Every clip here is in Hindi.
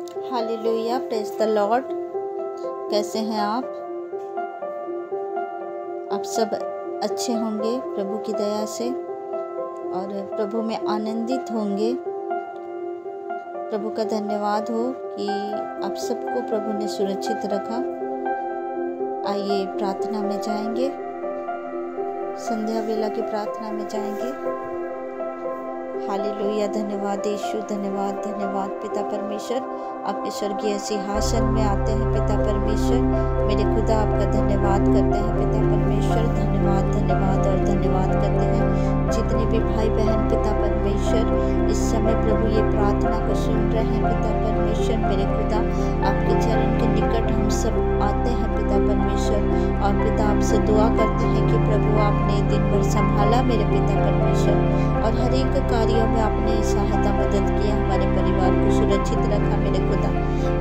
Hallelujah, praise the Lord. कैसे हैं आप सब अच्छे होंगे प्रभु की दया से और प्रभु में आनंदित होंगे। प्रभु का धन्यवाद हो कि आप सबको प्रभु ने सुरक्षित रखा। आइए प्रार्थना में जाएंगे, संध्या वेला की प्रार्थना में जाएंगे। हालेलुया, धन्यवाद यीशु, धन्यवाद धन्यवाद पिता परमेश्वर। आपके स्वर्गीय सिंहासन में आते हैं पिता परमेश्वर। मेरे खुदा आपका धन्यवाद करते हैं पिता परमेश्वर। धन्यवाद धन्यवाद और धन्यवाद करते हैं जितने भी भाई बहन पिता परमेश्वर इस समय प्रभु ये प्रार्थना को सुन रहे हैं पिता परमेश्वर। मेरे खुदा आपके चरण के निकट हम सब आते हैं पिता परमेश्वर और पिता आपसे दुआ करते हैं कि प्रभु आपने दिन भर संभाला मेरे पिता परमेश्वर और हर एक कार्यों में आपने सहायता मदद किया, हमारे परिवार को सुरक्षित रखा। मेरे खुदा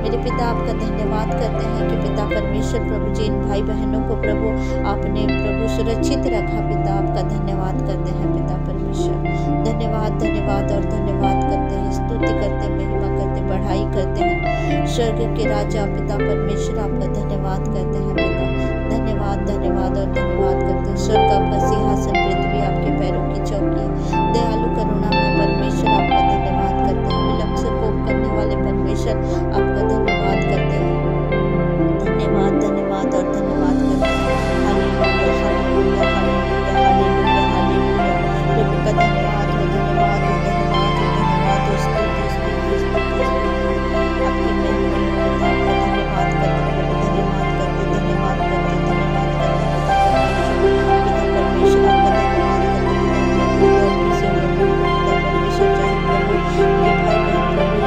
मेरे पिता आपका धन्यवाद करते हैं कि पिता परमेश्वर प्रभु जी इन भाई बहनों को प्रभु आपने प्रभु सुरक्षित रखा। पिता आपका धन्यवाद करते हैं पिता परमेश्वर। धन्यवाद धन्यवाद और धन्यवाद करते हैं, स्तुति करते, महिमा करते, बढ़ाई करते हैं स्वर्ग के राजा पिता परमेश्वर। आपका धन्यवाद करते हैं पिता। धन्यवाद धन्यवाद और धन्यवाद करते हैं। स्वर्ग आपका सिंहासन, पृथ्वी आपके पैरों की चौकी है। दयालु करुणा में परमेश्वर आपका धन्यवाद करते हैं। विलम्ब से कोप करने वाले परमेश्वर आपका धन्यवाद करते हैं। धन्यवाद धन्यवाद और धन्यवाद करते हैं। Hallelujah hallelujah hallelujah hallelujah hallelujah. प्रभु का धन्यवाद हो, धन्यवाद हो, धन्यवाद हो, धन्यवाद हो। स्तुति स्तुति स्तुति आपकी महिमा हो पिता। आपका धन्यवाद करते हैं, धन्यवाद करते, धन्यवाद करते, धन्यवाद करते पिता परमेश्वर। आपका धन्यवाद करते पिता परमेश्वर। चाहे प्रभु ये भाई बहन प्रभु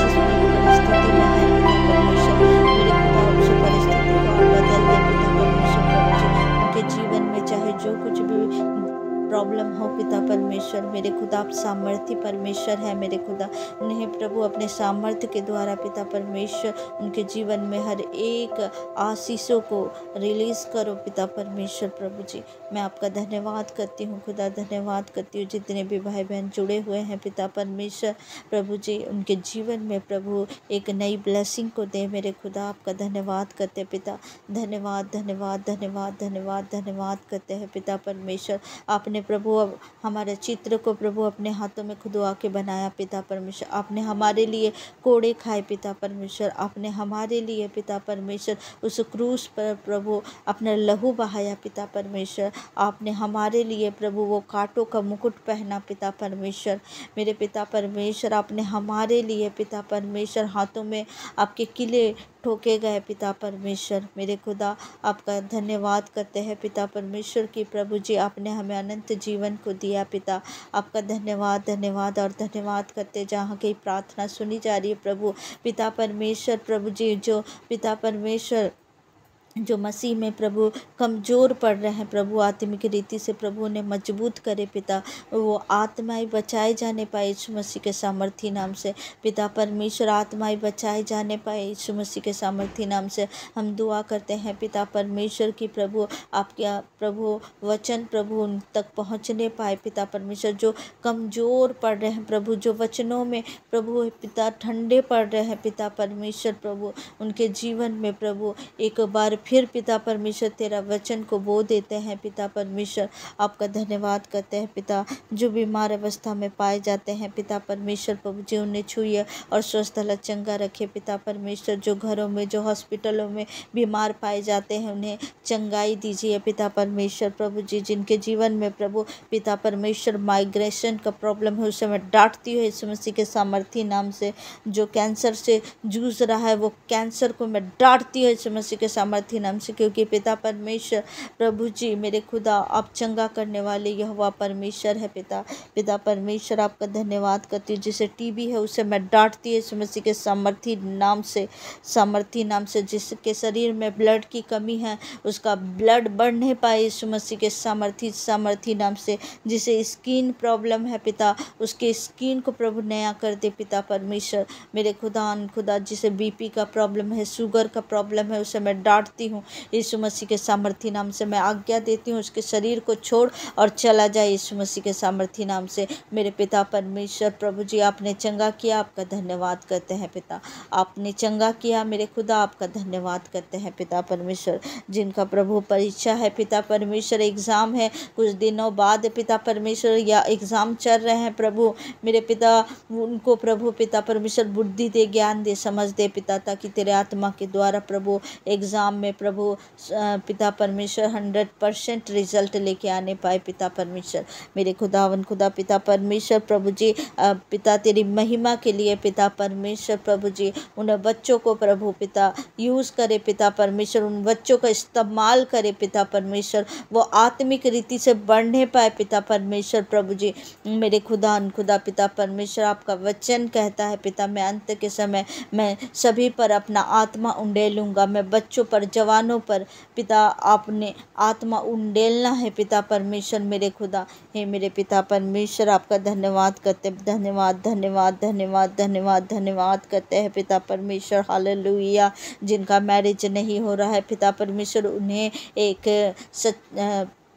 जिसमें परिस्थिति में है पिता परमेश्वर, मेरे खुदा उस परिस्थिति को आप बदल दे पिता परमेश्वर। प्रभु जी उनके जीवन में चाहे जो कुछ भी प्रॉब्लम हो पिता परमेश्वर, मेरे खुदा आप सामर्थ्य परमेश्वर है। मेरे खुदा उन्हें प्रभु अपने सामर्थ्य के द्वारा पिता परमेश्वर उनके जीवन में हर एक आशीषों को रिलीज करो पिता परमेश्वर। प्रभु जी मैं आपका धन्यवाद करती हूँ खुदा, धन्यवाद करती हूँ जितने भी भाई बहन जुड़े हुए हैं पिता परमेश्वर। प्रभु जी उनके जीवन में प्रभु एक नई ब्लेसिंग को दे मेरे खुदा। आपका धन्यवाद करते पिता। धन्यवाद धन्यवाद धन्यवाद धन्यवाद धन्यवाद करते हैं पिता परमेश्वर। आपने प्रभु अब हमारे चित्र को प्रभु अपने हाथों में खुदवा के बनाया पिता परमेश्वर। आपने हमारे लिए कोड़े खाए पिता परमेश्वर। आपने हमारे लिए पिता परमेश्वर उस क्रूस पर प्रभु अपना लहू बहाया पिता परमेश्वर। आपने हमारे लिए प्रभु वो कांटों का मुकुट पहना पिता परमेश्वर। मेरे पिता परमेश्वर आपने हमारे लिए पिता परमेश्वर हाथों में आपके किले ठोके गए पिता परमेश्वर। मेरे खुदा आपका धन्यवाद करते हैं पिता परमेश्वर की प्रभु जी आपने हमें अनंत जीवन को दिया पिता। आपका धन्यवाद धन्यवाद और धन्यवाद करते जहाँ की प्रार्थना सुनी जा रही है प्रभु पिता परमेश्वर। प्रभु जी जो पिता परमेश्वर जो मसीह में प्रभु कमज़ोर पड़ रहे हैं प्रभु आत्मिक रीति से प्रभु ने मजबूत करे पिता। वो आत्माएं बचाए जाने पाए यीशु मसीह के सामर्थी नाम से पिता परमेश्वर। आत्माएं बचाए जाने पाए यीशु मसीह के सामर्थी नाम से हम दुआ करते हैं पिता परमेश्वर की प्रभु आपके प्रभु वचन प्रभु उन तक पहुँचने पाए पिता परमेश्वर। जो कमज़ोर पड़ रहे हैं प्रभु, जो वचनों में प्रभु पिता ठंडे पड़ रहे हैं पिता परमेश्वर, प्रभु उनके जीवन में प्रभु एक बार फिर पिता परमेश्वर तेरा वचन को बो देते हैं पिता परमेश्वर। आपका धन्यवाद करते हैं पिता। जो बीमार अवस्था में पाए जाते हैं पिता परमेश्वर प्रभु जी उन्हें छुए और स्वस्थ चंगा रखे पिता परमेश्वर। जो घरों में जो हॉस्पिटलों में बीमार पाए जाते हैं उन्हें चंगाई दीजिए पिता परमेश्वर। प्रभु जी जिनके जीवन में प्रभु पिता परमेश्वर माइग्रेशन का प्रॉब्लम है उसे मैं डांटती हूँ यीशु मसीह के सामर्थी नाम से। जो कैंसर से जूझ रहा है वो कैंसर को मैं डांटती हूँ यीशु मसीह के सामर्थी नाम से, क्योंकि पिता परमेश्वर प्रभु जी मेरे खुदा आप चंगा करने वाले यहोवा परमेश्वर है पिता। पिता परमेश्वर आपका धन्यवाद करती हूँ। जिसे टीबी है उसे मैं डांटती हूँ यीशु मसीह के सामर्थी नाम से, सामर्थी नाम से। जिसके शरीर में ब्लड की कमी है उसका ब्लड बढ़ नहीं पाए यीशु मसीह के सामर्थी नाम से। जिसे स्किन प्रॉब्लम है पिता उसके स्किन को प्रभु नया कर दे पिता परमेश्वर। मेरे खुदा जिसे बीपी का प्रॉब्लम है, शुगर का प्रॉब्लम है उसे मैं डांटती देती हूँ यीशु मसीह के सामर्थी नाम से। मैं आज्ञा देती हूँ उसके शरीर को छोड़ और चला जाए यीशु मसीह के सामर्थी नाम से। मेरे पिता परमेश्वर प्रभु जी, आपने चंगा किया, आपका धन्यवाद करते हैं पिता। आपने चंगा किया मेरे खुदा, आपका धन्यवाद करते हैं पिता परमेश्वर। जिनका प्रभु परीक्षा है पिता परमेश्वर, एग्ज़ाम है कुछ दिनों बाद पिता परमेश्वर, या एग्ज़ाम चल रहे हैं प्रभु मेरे पिता, उनको प्रभु पिता परमेश्वर बुद्धि दे, ज्ञान दे, समझ दे पिता, ताकि तेरे आत्मा के द्वारा प्रभु एग्ज़ाम में प्रभु पिता परमेश्वर 100% रिजल्ट लेके आने पाए पिता परमेश्वर। मेरे खुदावन खुदा पिता परमेश्वर प्रभु जी, पिता तेरी महिमा के लिए पिता परमेश्वर प्रभु जी, उन बच्चों को प्रभु पिता यूज़ करे पिता परमेश्वर, उन बच्चों का इस्तेमाल करे पिता परमेश्वर, वो आत्मिक रीति से बढ़ने पाए पिता परमेश्वर प्रभु जी। मेरे खुदा पिता परमेश्वर, आपका वचन कहता है पिता, मैं अंत के समय मैं सभी पर अपना आत्मा उंडेलूँगा। मैं बच्चों पर, जवानों पर पिता आपने आत्मा उंडेलना है पिता परमेश्वर। मेरे खुदा हे मेरे पिता परमेश्वर, आपका धन्यवाद करते, धन्यवाद धन्यवाद धन्यवाद धन्यवाद धन्यवाद करते हैं पिता परमेश्वर। हालेलुया। जिनका मैरिज नहीं हो रहा है पिता परमेश्वर, उन्हें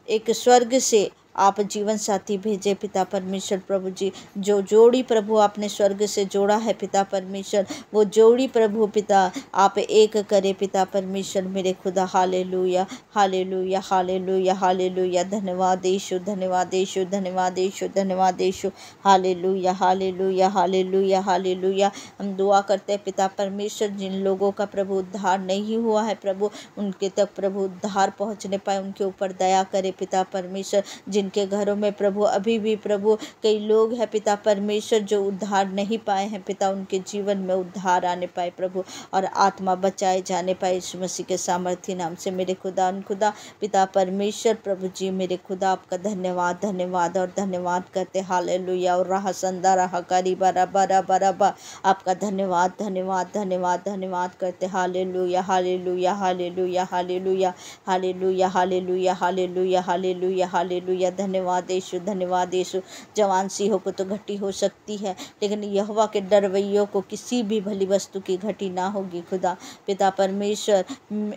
एक स्वर्ग से आप जीवन साथी भेजे पिता परमेश्वर प्रभु जी। जो जोड़ी प्रभु आपने स्वर्ग से जोड़ा है पिता परमेश्वर, वो जोड़ी प्रभु पिता आप एक करे पिता परमेश्वर मेरे खुदा। Hallelujah hallelujah hallelujah hallelujah. धन्यवाद यीशु, धन्यवाद यीशु, धन्यवाद यीशु, धन्यवाद यीशु। Hallelujah hallelujah hallelujah hallelujah. हम दुआ करते हैं पिता परमेश्वर, जिन लोगों का प्रभु उद्धार नहीं हुआ है प्रभु, उनके तक प्रभु उद्धार पहुँचने पाए, उनके ऊपर दया करे पिता परमेश्वर। जिनके घरों में प्रभु अभी भी प्रभु कई लोग हैं पिता परमेश्वर जो उद्धार नहीं पाए हैं पिता, उनके जीवन में उद्धार आने पाए प्रभु, और आत्मा बचाए जाने पाए यीशु मसीह के सामर्थी नाम से। मेरे खुदा पिता परमेश्वर प्रभु जी, मेरे खुदा आपका धन्यवाद धन्यवाद और धन्यवाद करते। हालेलुया। और रहा संदा रहा करी बरा आपका धन्यवाद धन्यवाद धन्यवाद धन्यवाद करते। Hallelujah hallelujah hallelujah hallelujah hallelujah hallelujah hallelujah hallelujah hallelujah. धन्यवाद यीशु, धन्यवाद यीशु। जवान सिंहों को तो घटी हो सकती है, लेकिन यहोवा के डरवैयों को किसी भी भली वस्तु की घटी ना होगी खुदा पिता परमेश्वर।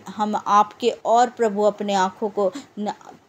हम आपके और प्रभु अपने आँखों को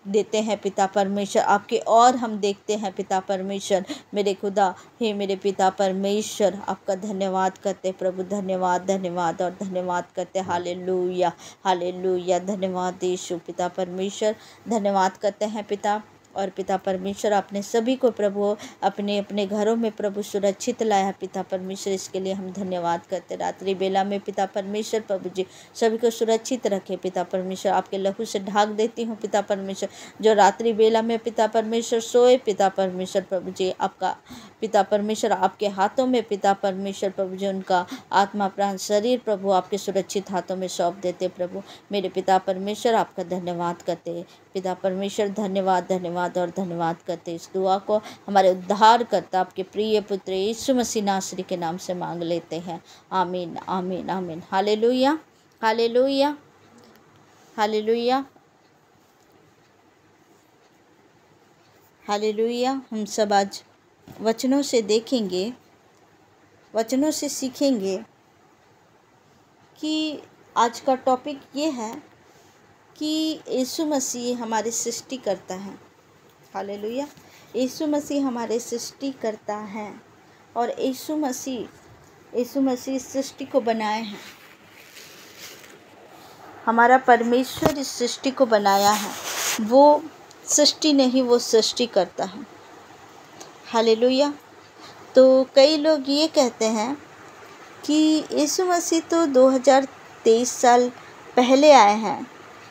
देते हैं पिता परमेश्वर, आपके और हम देखते हैं पिता परमेश्वर मेरे खुदा। हे मेरे पिता परमेश्वर, आपका धन्यवाद करते प्रभु, धन्यवाद धन्यवाद और धन्यवाद करते। Hallelujah hallelujah. धन्यवाद यीशु पिता परमेश्वर, धन्यवाद करते हैं पिता। और पिता परमेश्वर, आपने सभी को प्रभु अपने अपने घरों में प्रभु सुरक्षित लाया पिता परमेश्वर, इसके लिए हम धन्यवाद करते। रात्रि बेला में पिता परमेश्वर प्रभु जी सभी को सुरक्षित रखे पिता परमेश्वर, आपके लहू से ढाक देती हूँ पिता परमेश्वर। जो रात्रि बेला में पिता परमेश्वर सोए पिता परमेश्वर प्रभु जी, आपका पिता परमेश्वर आपके हाथों में पिता परमेश्वर प्रभु जी, उनका आत्मा प्राण शरीर प्रभु आपके सुरक्षित हाथों में सौंप देते प्रभु। मेरे पिता परमेश्वर, आपका धन्यवाद करते पिता परमेश्वर, धन्यवाद धन्यवाद और धन्यवाद करते। इस दुआ को हमारे उद्धार करता आपके प्रिय पुत्र यीशु मसीह नासरी के नाम से मांग लेते हैं। आमीन आमीन आमीन। Hallelujah hallelujah hallelujah hallelujah. हम सब आज वचनों से देखेंगे, वचनों से सीखेंगे कि आज का टॉपिक ये है कि यीशु मसीह हमारी सृष्टि करता है। हालेलुया। यीशु मसीह हमारे सृष्टि करता है और यीशु मसीह सृष्टि को बनाए हैं। हमारा परमेश्वर इस सृष्टि को बनाया है, वो सृष्टि नहीं, वो सृष्टि करता है। हालेलुया। तो कई लोग ये कहते हैं कि यीशु मसीह तो 2023 साल पहले आए हैं,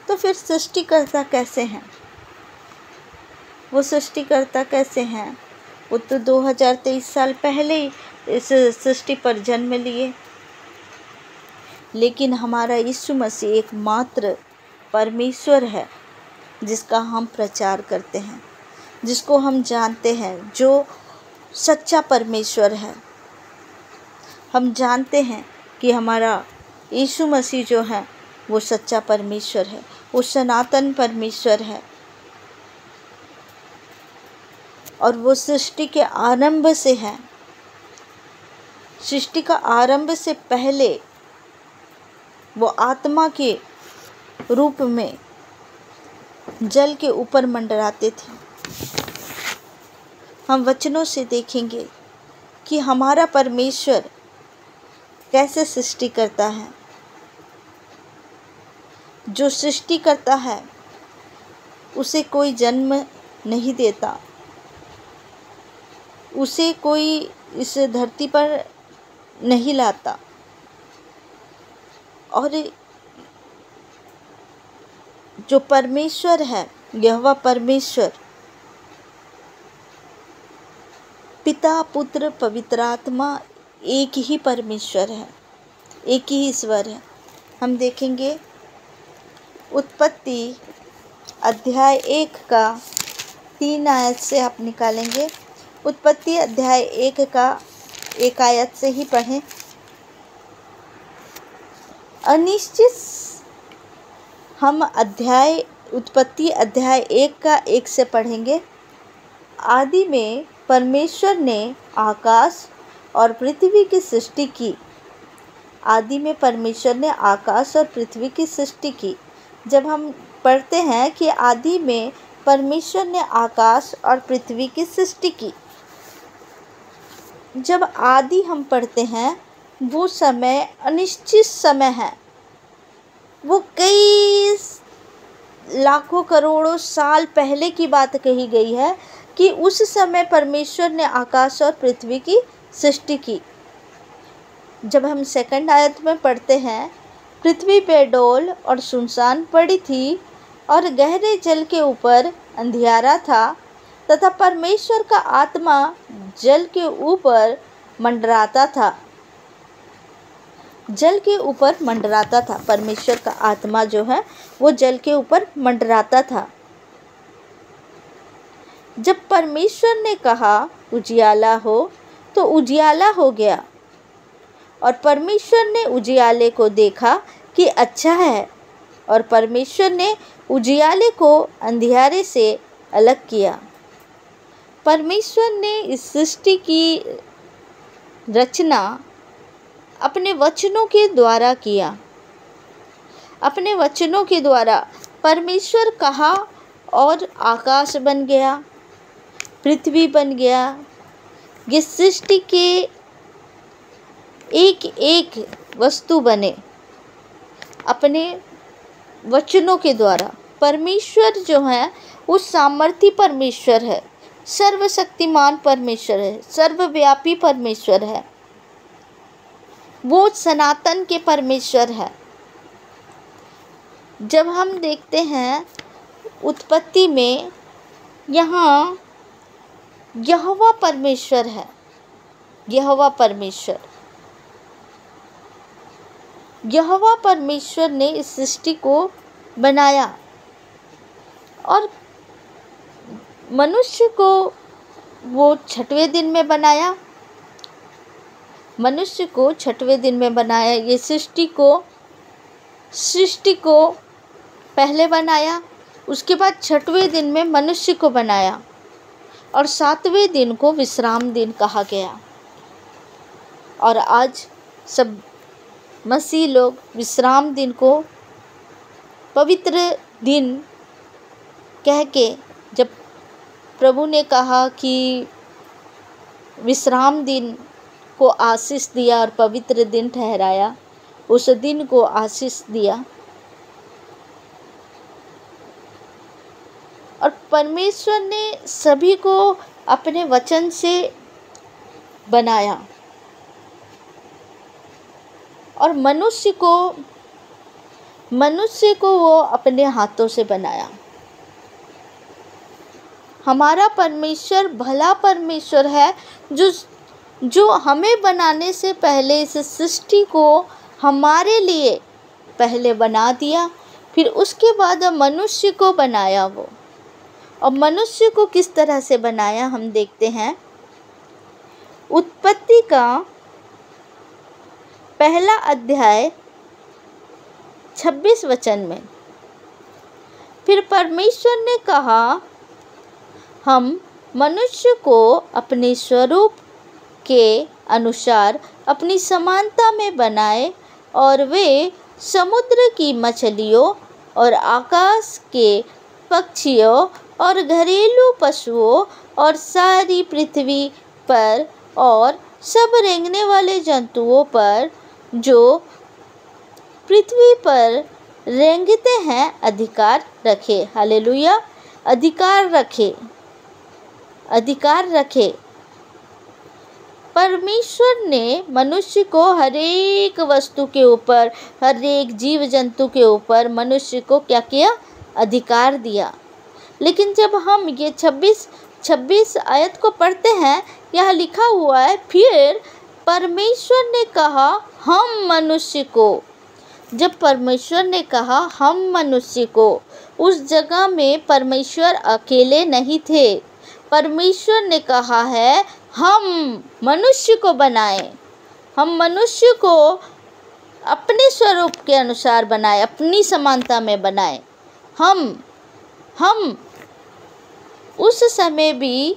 तो फिर सृष्टिकर्ता कैसे हैं? वो सृष्टिकर्ता कैसे हैं? वो तो 2023 साल पहले ही इस सृष्टि पर जन्म लिए। लेकिन हमारा यीशु मसीह एकमात्र परमेश्वर है जिसका हम प्रचार करते हैं, जिसको हम जानते हैं, जो सच्चा परमेश्वर है। हम जानते हैं कि हमारा यीशु मसीह जो है वो सच्चा परमेश्वर है, वो सनातन परमेश्वर है, और वो सृष्टि के आरंभ से है। सृष्टि का आरंभ से पहले वो आत्मा के रूप में जल के ऊपर मंडराते थे। हम वचनों से देखेंगे कि हमारा परमेश्वर कैसे सृष्टि करता है। जो सृष्टि करता है उसे कोई जन्म नहीं देता, उसे कोई इस धरती पर नहीं लाता। और जो परमेश्वर है, यहोवा परमेश्वर, पिता पुत्र पवित्र आत्मा एक ही परमेश्वर है, एक ही ईश्वर है। हम देखेंगे उत्पत्ति अध्याय 1 का 3 आयत से आप निकालेंगे। उत्पत्ति अध्याय 1 का 1 आयत से ही पढ़ें। अनिश्चित हम उत्पत्ति अध्याय 1 का 1 से पढ़ेंगे। आदि में परमेश्वर ने आकाश और पृथ्वी की सृष्टि की। आदि में परमेश्वर ने आकाश और पृथ्वी की सृष्टि की। जब हम पढ़ते हैं कि आदि में परमेश्वर ने आकाश और पृथ्वी की सृष्टि की, जब आदि हम पढ़ते हैं वो समय अनिश्चित समय है। वो कई लाखों करोड़ों साल पहले की बात कही गई है कि उस समय परमेश्वर ने आकाश और पृथ्वी की सृष्टि की। जब हम 2 आयत में पढ़ते हैं, पृथ्वी पे डोल और सुनसान पड़ी थी और गहरे जल के ऊपर अंधियारा था तथा परमेश्वर का आत्मा जल के ऊपर मंडराता था। जल के ऊपर मंडराता था। परमेश्वर का आत्मा जो है वो जल के ऊपर मंडराता था। जब परमेश्वर ने कहा उजियाला हो तो उजियाला हो गया। और परमेश्वर ने उजियाले को देखा कि अच्छा है, और परमेश्वर ने उजियाले को अंधियारे से अलग किया। परमेश्वर ने इस सृष्टि की रचना अपने वचनों के द्वारा किया। अपने वचनों के द्वारा परमेश्वर कहा और आकाश बन गया, पृथ्वी बन गया। ये सृष्टि के एक एक वस्तु बने अपने वचनों के द्वारा। परमेश्वर जो है वो सामर्थी परमेश्वर है, सर्वशक्तिमान परमेश्वर है, सर्वव्यापी परमेश्वर है। वो सनातन के परमेश्वर है। जब हम देखते हैं उत्पत्ति में, यहाँ यहोवा परमेश्वर है। यहोवा परमेश्वर ने इस सृष्टि को बनाया और मनुष्य को वो 6वें दिन में बनाया। मनुष्य को 6वें दिन में बनाया। ये सृष्टि को पहले बनाया, उसके बाद 6वें दिन में मनुष्य को बनाया और 7वें दिन को विश्राम दिन कहा गया। और आज सब मसीह लोग विश्राम दिन को पवित्र दिन कह के, जब प्रभु ने कहा कि विश्राम दिन को आशीष दिया और पवित्र दिन ठहराया, उस दिन को आशीष दिया। और परमेश्वर ने सभी को अपने वचन से बनाया और मनुष्य को वो अपने हाथों से बनाया। हमारा परमेश्वर भला परमेश्वर है जो हमें बनाने से पहले इस सृष्टि को हमारे लिए पहले बना दिया, फिर उसके बाद मनुष्य को बनाया वो। और मनुष्य को किस तरह से बनाया हम देखते हैं उत्पत्ति का 1 अध्याय 26 वचन में। फिर परमेश्वर ने कहा, हम मनुष्य को अपने स्वरूप के अनुसार अपनी समानता में बनाए और वे समुद्र की मछलियों और आकाश के पक्षियों और घरेलू पशुओं और सारी पृथ्वी पर और सब रेंगने वाले जंतुओं पर जो पृथ्वी पर रेंगते हैं अधिकार रखे। हालेलुया। अधिकार रखे, अधिकार रखे। परमेश्वर ने मनुष्य को हर एक वस्तु के ऊपर, हर एक जीव जंतु के ऊपर मनुष्य को क्या किया? अधिकार दिया। लेकिन जब हम ये 26 आयत को पढ़ते हैं, यहाँ लिखा हुआ है, फिर परमेश्वर ने कहा हम मनुष्य को। जब परमेश्वर ने कहा हम मनुष्य को, उस जगह में परमेश्वर अकेले नहीं थे। परमेश्वर ने कहा है हम मनुष्य को बनाएं, हम मनुष्य को अपने स्वरूप के अनुसार बनाएं, अपनी समानता में बनाएं। हम उस समय भी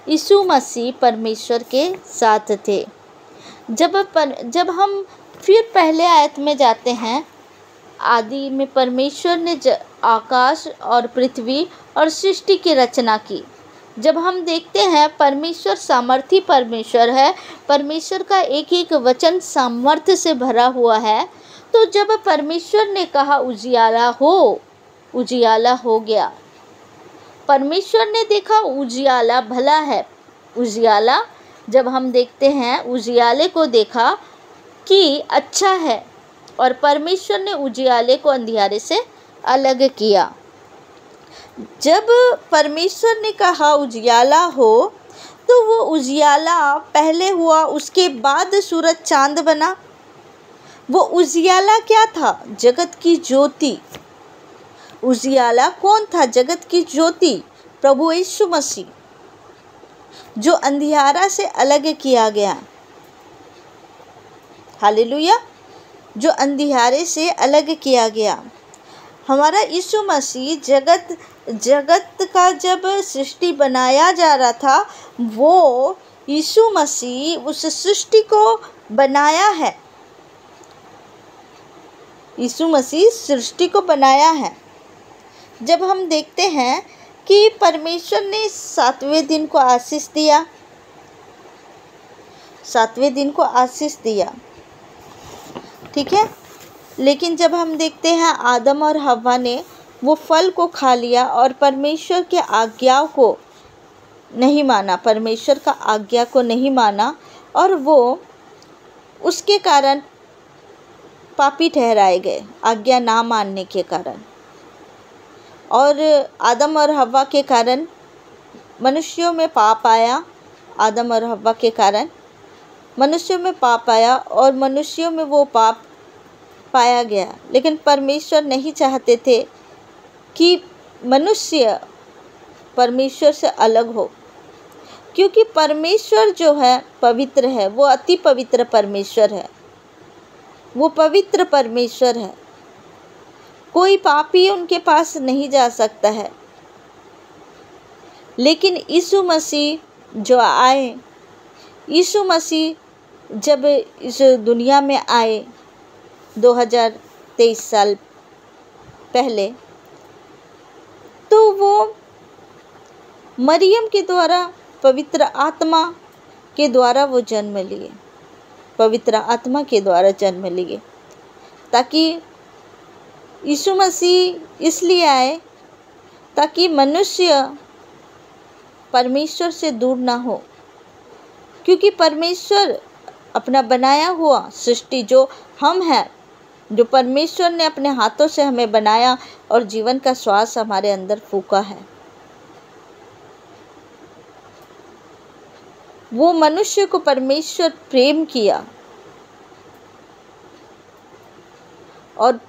यीशु मसीह परमेश्वर के साथ थे। जब हम फिर पहले आयत में जाते हैं, आदि में परमेश्वर ने आकाश और पृथ्वी और सृष्टि की रचना की। जब हम देखते हैं परमेश्वर सामर्थी परमेश्वर है, परमेश्वर का एक एक वचन सामर्थ्य से भरा हुआ है। तो जब परमेश्वर ने कहा उजियाला हो, उजियाला हो गया। परमेश्वर ने देखा उजियाला भला है। उजियाला जब हम देखते हैं, उजियाले को देखा कि अच्छा है, और परमेश्वर ने उजियाले को अंधियारे से अलग किया। जब परमेश्वर ने कहा उजियाला हो, तो वो उजियाला पहले हुआ, उसके बाद सूरज चांद बना। वो उजियाला क्या था? जगत की ज्योति। उजियाला कौन था? जगत की ज्योति, प्रभु यीशु मसीह, जो अंधियारा से अलग किया गया। हालेलुया। जो अंधियारे से अलग किया गया। हमारा यीशु मसीह जगत का जब सृष्टि बनाया जा रहा था, वो यीशु मसीह उस सृष्टि को बनाया है। यीशु मसीह सृष्टि को बनाया है। जब हम देखते हैं कि परमेश्वर ने 7वें दिन को आशीष दिया, 7वें दिन को आशीष दिया, ठीक है। लेकिन जब हम देखते हैं आदम और हव्वा ने वो फल को खा लिया और परमेश्वर के आज्ञा को नहीं माना, परमेश्वर का आज्ञा को नहीं माना, और वो उसके कारण पापी ठहराए गए, आज्ञा ना मानने के कारण। और आदम और हव्वा के कारण मनुष्यों में पाप आया। आदम और हव्वा के कारण मनुष्यों में पाप आया और मनुष्यों में वो पाप पाया गया। लेकिन परमेश्वर नहीं चाहते थे कि मनुष्य परमेश्वर से अलग हो, क्योंकि परमेश्वर जो है पवित्र है, वो अति पवित्र परमेश्वर है, वो पवित्र परमेश्वर है। कोई पापी उनके पास नहीं जा सकता है। लेकिन यीशु मसीह जो आए, यीशु मसीह जब इस दुनिया में आए 2023 साल पहले, तो वो मरियम के द्वारा, पवित्र आत्मा के द्वारा वो जन्म लिए, पवित्र आत्मा के द्वारा जन्म लिए, ताकि यीशु मसीह इसलिए आए ताकि मनुष्य परमेश्वर से दूर ना हो। क्योंकि परमेश्वर अपना बनाया हुआ सृष्टि जो हम हैं, जो परमेश्वर ने अपने हाथों से हमें बनाया और जीवन का श्वास हमारे अंदर फूंका है, वो मनुष्य को परमेश्वर प्रेम किया, और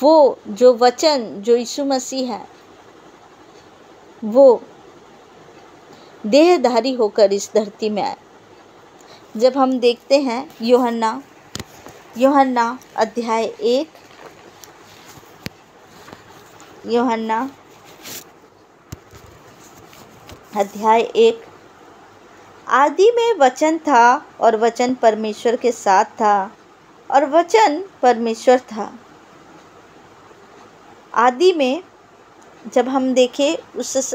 वो जो वचन जो यीशु मसीह है, वो देहधारी होकर इस धरती में आए। जब हम देखते हैं यूहन्ना अध्याय 1, यूहन्ना अध्याय 1, आदि में वचन था और वचन परमेश्वर के साथ था और वचन परमेश्वर था। आदि में जब हम देखें, उस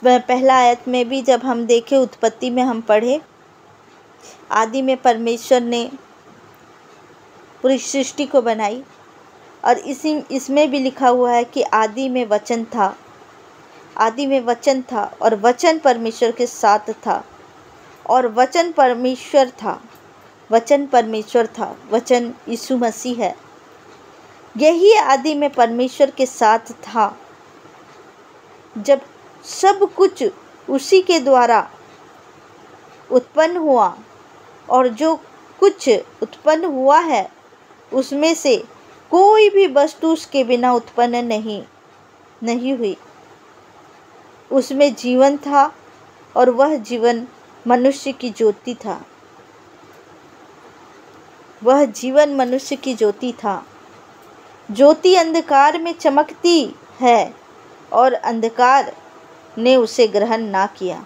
पहला आयत में भी जब हम देखें, उत्पत्ति में हम पढ़े, आदि में परमेश्वर ने पूरी सृष्टि को बनाई। और इसमें भी लिखा हुआ है कि आदि में वचन था, आदि में वचन था और वचन परमेश्वर के साथ था और वचन परमेश्वर था, वचन परमेश्वर था, वचन यीशु मसीह है। यही आदि में परमेश्वर के साथ था। जब सब कुछ उसी के द्वारा उत्पन्न हुआ और जो कुछ उत्पन्न हुआ है उसमें से कोई भी वस्तु उसके बिना उत्पन्न नहीं हुई। उसमें जीवन था और वह जीवन मनुष्य की ज्योति था। वह जीवन मनुष्य की ज्योति था। ज्योति अंधकार में चमकती है और अंधकार ने उसे ग्रहण ना किया।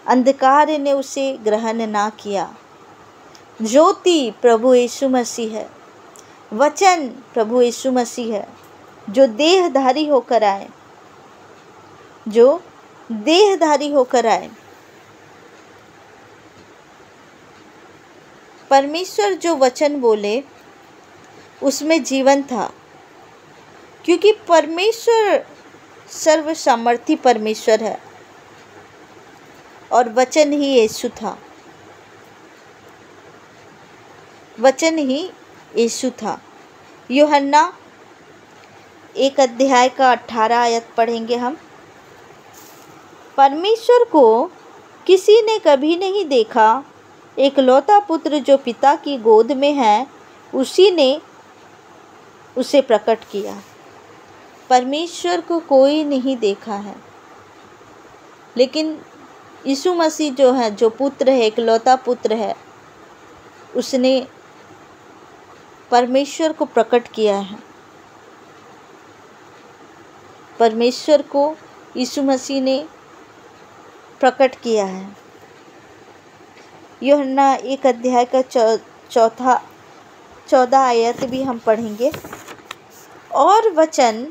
अंधकार ने उसे ग्रहण ना किया। ज्योति प्रभु यीशु मसीह है। वचन प्रभु यीशु मसीह है, जो देहधारी होकर आए, जो देहधारी होकर आए। परमेश्वर जो वचन बोले उसमें जीवन था, क्योंकि परमेश्वर सर्वसामर्थी परमेश्वर है और वचन ही यीशु था। वचन ही यीशु था। यूहन्ना 1 अध्याय का 18 आयत पढ़ेंगे हम। परमेश्वर को किसी ने कभी नहीं देखा, एकलौता पुत्र जो पिता की गोद में है, उसी ने उसे प्रकट किया। परमेश्वर को कोई नहीं देखा है, लेकिन यीशु मसीह जो है, जो पुत्र है, एकलौता पुत्र है, उसने परमेश्वर को प्रकट किया है। परमेश्वर को यीशु मसीह ने प्रकट किया है। यूहन्ना 1 अध्याय का 14 आयत भी हम पढ़ेंगे। और वचन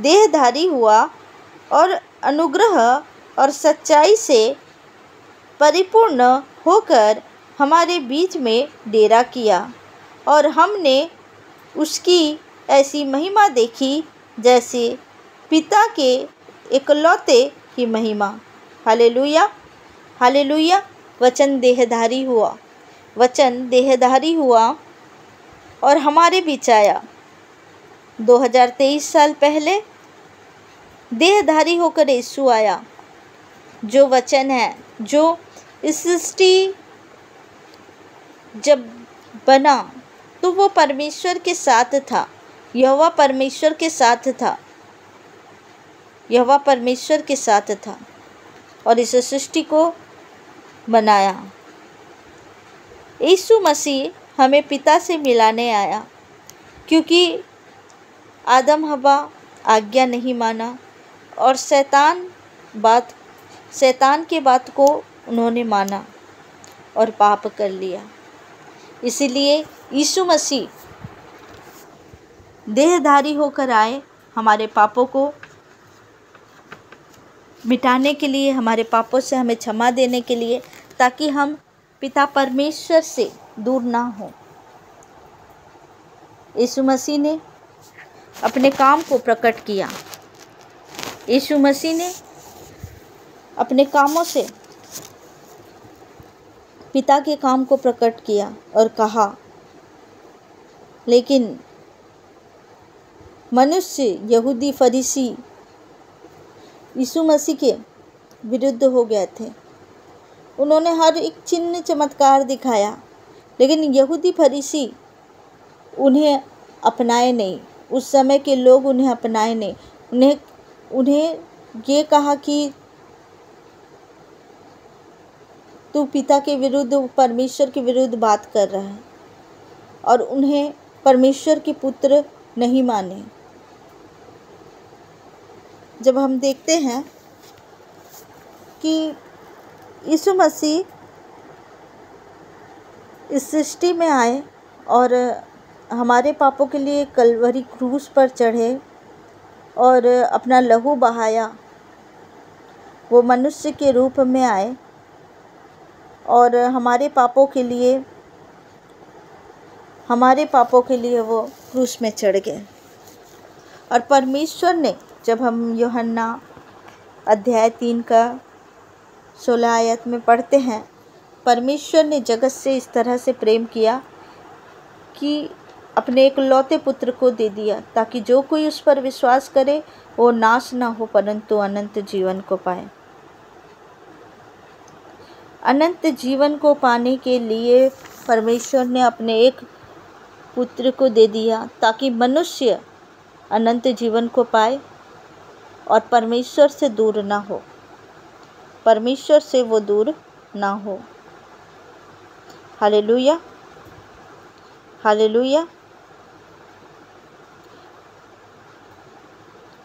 देहधारी हुआ और अनुग्रह और सच्चाई से परिपूर्ण होकर हमारे बीच में डेरा किया, और हमने उसकी ऐसी महिमा देखी जैसे पिता के इकलौते की महिमा। Hallelujah, hallelujah. वचन देहधारी हुआ, वचन देहधारी हुआ और हमारे बीच आया। 2023 साल पहले देहधारी होकर यीशु आया, जो वचन है, जो इस सृष्टि जब बना तो वो परमेश्वर के साथ था। यहोवा परमेश्वर के साथ था। यहोवा परमेश्वर के साथ था और इस सृष्टि को बनाया। यीशु मसीह हमें पिता से मिलाने आया, क्योंकि आदम हवा आज्ञा नहीं माना और शैतान के बात को उन्होंने माना और पाप कर लिया। इसीलिए यीशु मसीह देहधारी होकर आए, हमारे पापों को मिटाने के लिए, हमारे पापों से हमें क्षमा देने के लिए, ताकि हम पिता परमेश्वर से दूर ना हो। यीशु मसीह ने अपने काम को प्रकट किया। यीशु मसीह ने अपने कामों से पिता के काम को प्रकट किया और कहा, लेकिन मनुष्य, यहूदी, फरीसी यीशु मसीह के विरुद्ध हो गए थे। उन्होंने हर एक चिन्ह चमत्कार दिखाया, लेकिन यहूदी फरीसी उन्हें अपनाए नहीं। उस समय के लोग उन्हें अपनाए नहीं। उन्हें ये कहा कि तू पिता के विरुद्ध, परमेश्वर के विरुद्ध बात कर रहा है, और उन्हें परमेश्वर के पुत्र नहीं माने। जब हम देखते हैं कि यीशु मसीह इस सृष्टि में आए और हमारे पापों के लिए कलवरी क्रूस पर चढ़े और अपना लहू बहाया, वो मनुष्य के रूप में आए और हमारे पापों के लिए वो क्रूस में चढ़ गए। और परमेश्वर ने, जब हम यूहन्ना अध्याय 3 का 16 आयत में पढ़ते हैं, परमेश्वर ने जगत से इस तरह से प्रेम किया कि अपने एकलौते पुत्र को दे दिया, ताकि जो कोई उस पर विश्वास करे वो नाश ना हो परंतु अनंत जीवन को पाए। अनंत जीवन को पाने के लिए परमेश्वर ने अपने एक पुत्र को दे दिया, ताकि मनुष्य अनंत जीवन को पाए और परमेश्वर से दूर ना हो, परमेश्वर से वो दूर ना हो। Hallelujah, hallelujah.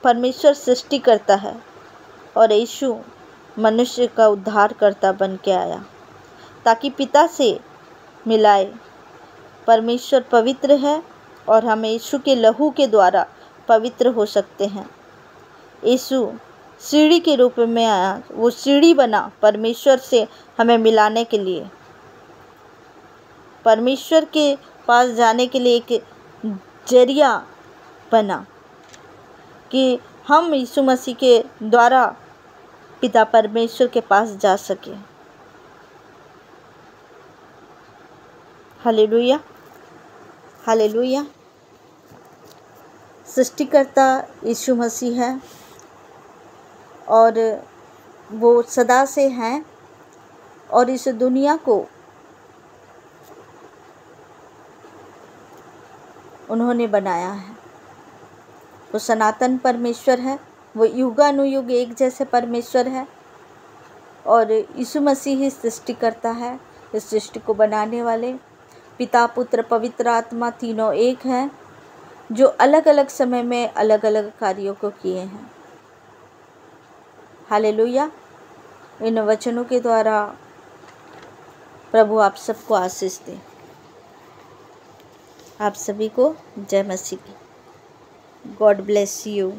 परमेश्वर सृष्टि करता है और यीशु मनुष्य का उद्धारकर्ता बन के आया ताकि पिता से मिलाए। परमेश्वर पवित्र है और हम यीशु के लहू के द्वारा पवित्र हो सकते हैं। यीशु सीढ़ी के रूप में आया, वो सीढ़ी बना परमेश्वर से हमें मिलाने के लिए, परमेश्वर के पास जाने के लिए एक जरिया बना कि हम यीशु मसीह के द्वारा पिता परमेश्वर के पास जा सके। Hallelujah, hallelujah. सृष्टिकर्ता यीशु मसीह है और वो सदा से हैं और इस दुनिया को उन्होंने बनाया है। वो सनातन परमेश्वर है, वो युगानुयुग एक जैसे परमेश्वर है और यीशु मसीह ही सृष्टिकर्ता है। इस सृष्टि को बनाने वाले पिता, पुत्र, पवित्र आत्मा तीनों एक हैं, जो अलग अलग समय में अलग अलग कार्यों को किए हैं। हालेलुया। इन वचनों के द्वारा प्रभु आप सबको आशीष दे। आप सभी को जय मसीह की। God bless you.